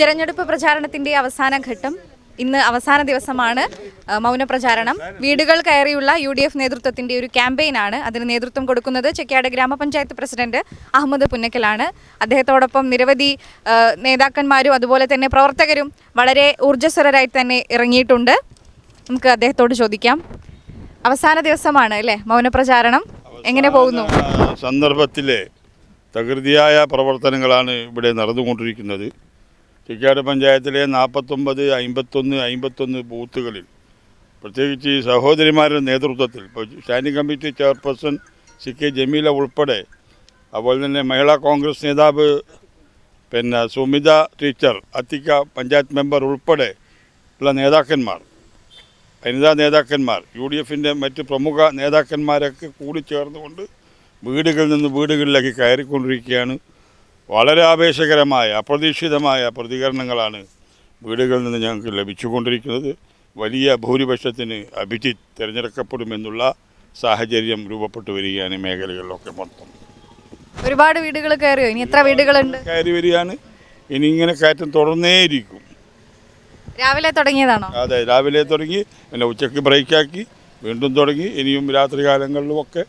തിരഞ്ഞെടുപ്പ് പ്രചാരണത്തിന്റെ അവസാന ഘട്ടം ഇന്ന് അവസാന ദിവസമാണ്. മൗനപ്രചാരണം വീടുകൾ കയറിയുള്ള UDF നേതൃത്വത്തിന്റെ ഒരു ക്യാമ്പയിനാണ്. അതിന് നേതൃത്വം കൊടുക്കുന്നത് ചെക്യാട് ഗ്രാമപഞ്ചായത്ത് പ്രസിഡന്റ് അഹമ്മദ് പുന്നക്കലാണ്. അദ്ദേഹത്തോടൊപ്പം നിരവധി നേതാക്കന്മാരും അതുപോലെ തന്നെ പ്രവർത്തകരും വളരെ ഊർജ്ജസ്വലരായി തന്നെ ഇറങ്ങിയിട്ടുണ്ട്. നമുക്ക് അദ്ദേഹത്തോട് ചോദിക്കാം. അവസാന ദിവസമാണ് അല്ലേ മൗനപ്രചാരണം, എങ്ങനെ പോകുന്നു? സന്ദർഭത്തിലെ തകൃതിയായ പ്രവർത്തനങ്ങളാണ് ഇവിടെ നടന്നുകൊണ്ടിരിക്കുന്നത്. ചെക്യാട് പഞ്ചായത്തിലെ 49, 51 ബൂത്തുകളിൽ പ്രത്യേകിച്ച് ഈ സഹോദരിമാരുടെ നേതൃത്വത്തിൽ ഇപ്പോൾ standing committee chairperson CK Jameela ഉൾപ്പെടെ, അതുപോലെ തന്നെ മഹിളാ കോൺഗ്രസ് നേതാവ് സുമിത ടീച്ചർ, അത്തിക്ക പഞ്ചായത്ത് മെമ്പർ ഉൾപ്പെടെ ഉള്ള നേതാക്കന്മാർ, വനിതാ നേതാക്കന്മാർ, UDFൻ്റെ മറ്റ് പ്രമുഖ നേതാക്കന്മാരൊക്കെ കൂടി ചേർന്നുകൊണ്ട് വീടുകളിൽ നിന്ന് വീടുകളിലേക്ക് കയറിക്കൊണ്ടിരിക്കുകയാണ്. വളരെ ആവേശകരമായ അപ്രതീക്ഷിതമായ പ്രതികരണങ്ങളാണ് വീടുകളിൽ നിന്ന് ഞങ്ങൾക്ക് ലഭിച്ചുകൊണ്ടിരിക്കുന്നത്. വലിയ ഭൂരിപക്ഷത്തിന് അഭിജിത്ത് തിരഞ്ഞെടുക്കപ്പെടുമെന്നുള്ള സാഹചര്യം രൂപപ്പെട്ടു വരികയാണ് മേഖലകളിലൊക്കെ മൊത്തം. ഒരുപാട് വീടുകൾ കയറിയോ? ഇനി എത്ര വീടുകളുണ്ട്? കയറി വരികയാണ്. ഇനി ഇങ്ങനെ കയറ്റം തുടർന്നേയിരിക്കും. രാവിലെ തുടങ്ങിയതാണോ? അതെ, രാവിലെ തുടങ്ങി, പിന്നെ ഉച്ചയ്ക്ക് ബ്രേക്കാക്കി വീണ്ടും തുടങ്ങി. ഇനിയും രാത്രി കാലങ്ങളിലുമൊക്കെ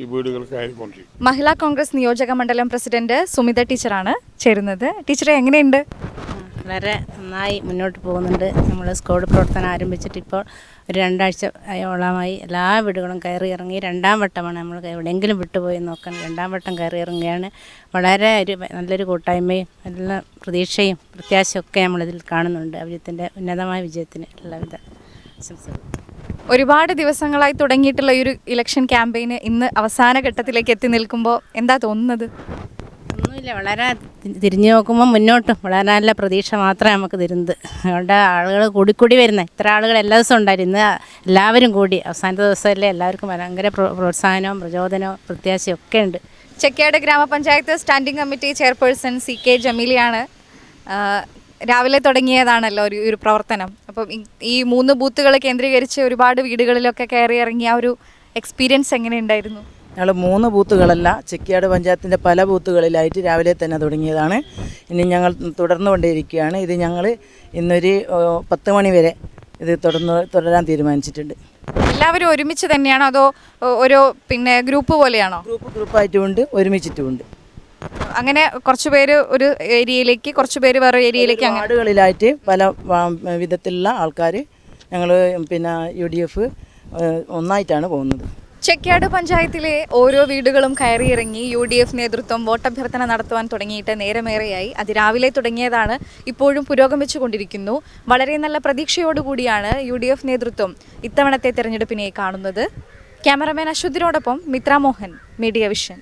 ഈ വീടുകൾ കയറിക്കൊണ്ടിരിക്കും. മഹിളാ കോൺഗ്രസ് നിയോജക മണ്ഡലം പ്രസിഡന്റ് സുമിത ടീച്ചറാണ് ചേരുന്നത്. ടീച്ചറെ, എങ്ങനെയുണ്ട്? വളരെ നന്നായി മുന്നോട്ട് പോകുന്നുണ്ട്. നമ്മൾ സ്ക്വാഡ് പ്രവർത്തനം ആരംഭിച്ചിട്ട് ഇപ്പോൾ ഒരു 2 ആഴ്ചയോളമായി എല്ലാ വീടുകളും കയറി ഇറങ്ങി. 2ാം വട്ടമാണ് നമ്മൾ എവിടെയെങ്കിലും വിട്ടുപോയി നോക്കാൻ. 2ാം വട്ടം കയറി ഇറങ്ങുകയാണ്. വളരെ നല്ലൊരു കൂട്ടായ്മയും നല്ല പ്രതീക്ഷയും പ്രത്യാശയൊക്കെ നമ്മളിതിൽ കാണുന്നുണ്ട്. അഭിജിത്തിൻ്റെ ഉന്നതമായ വിജയത്തിന് എല്ലാവിധ ആശംസകളും. ഒരുപാട് ദിവസങ്ങളായി തുടങ്ങിയിട്ടുള്ള ഈ ഒരു ഇലക്ഷൻ ക്യാമ്പയിന് ഇന്ന് അവസാന ഘട്ടത്തിലേക്ക് എത്തി നിൽക്കുമ്പോൾ എന്താ തോന്നുന്നത്? ഒന്നുമില്ല, വളരെ തിരിഞ്ഞു നോക്കുമ്പോൾ മുന്നോട്ടും വളരെ നല്ല പ്രതീക്ഷ മാത്രമേ നമുക്ക് തരുന്നത്. അതുകൊണ്ട് ആളുകൾ കൂടിക്കൂടി വരുന്നത്, ഇത്ര ആളുകൾ എല്ലാ ദിവസവും ഉണ്ടായിരുന്നു. എല്ലാവരും കൂടി അവസാനത്തെ ദിവസമല്ലേ, എല്ലാവർക്കും ഭയങ്കര പ്രോത്സാഹനവും പ്രചോദനവും പ്രത്യാശയും ഒക്കെ ഉണ്ട്. ചെക്യാട് ഗ്രാമപഞ്ചായത്ത് സ്റ്റാൻഡിംഗ് കമ്മിറ്റി ചെയർപേഴ്സൺ CK ജമീലയാണ്. രാവിലെ തുടങ്ങിയതാണല്ലോ ഒരു പ്രവർത്തനം. അപ്പം ഈ 3 ബൂത്തുകൾ കേന്ദ്രീകരിച്ച് ഒരുപാട് വീടുകളിലൊക്കെ കയറി ഇറങ്ങിയ ഒരു എക്സ്പീരിയൻസ് എങ്ങനെയുണ്ടായിരുന്നു? ഞങ്ങൾ 3 ബൂത്തുകളല്ല, ചെക്യാട് പഞ്ചായത്തിൻ്റെ പല ബൂത്തുകളിലായിട്ട് രാവിലെ തന്നെ തുടങ്ങിയതാണ്. ഇനി ഞങ്ങൾ തുടർന്നുകൊണ്ടേയിരിക്കുകയാണ്. ഇത് ഞങ്ങൾ ഇന്നൊരു 10 മണി വരെ ഇത് തുടരാൻ തീരുമാനിച്ചിട്ടുണ്ട്. എല്ലാവരും ഒരുമിച്ച് തന്നെയാണോ അതോ ഓരോ ഗ്രൂപ്പ് പോലെയാണോ? ഗ്രൂപ്പായിട്ടുമുണ്ട്, ഒരുമിച്ചിട്ടുമുണ്ട്. അങ്ങനെ കുറച്ച് പേര് ഒരു ഏരിയയിലേക്ക്, കുറച്ച് പേര് വേറെ ഏരിയയിലേക്ക്, വാർഡുകളിലായിട്ട് പല വിധത്തിലുള്ള ആൾക്കാർ ഞങ്ങൾ UDF ഒന്നായിട്ടാണ് പോകുന്നത്. ചെക്യാട് പഞ്ചായത്തിലെ ഓരോ വീടുകളും കയറിയിറങ്ങി UDF നേതൃത്വം വോട്ടഭ്യർത്ഥന നടത്തുവാൻ തുടങ്ങിയിട്ട് നേരമേറെയായി. അത് രാവിലെ തുടങ്ങിയതാണ്, ഇപ്പോഴും പുരോഗമിച്ചു കൊണ്ടിരിക്കുന്നു. വളരെ നല്ല പ്രതീക്ഷയോടുകൂടിയാണ് UDF നേതൃത്വം ഇത്തവണത്തെ തെരഞ്ഞെടുപ്പിനെ കാണുന്നത്. ക്യാമറമാൻ അശ്വതിനോടൊപ്പം മിത്ര മോഹൻ, മീഡിയ വിഷൻ.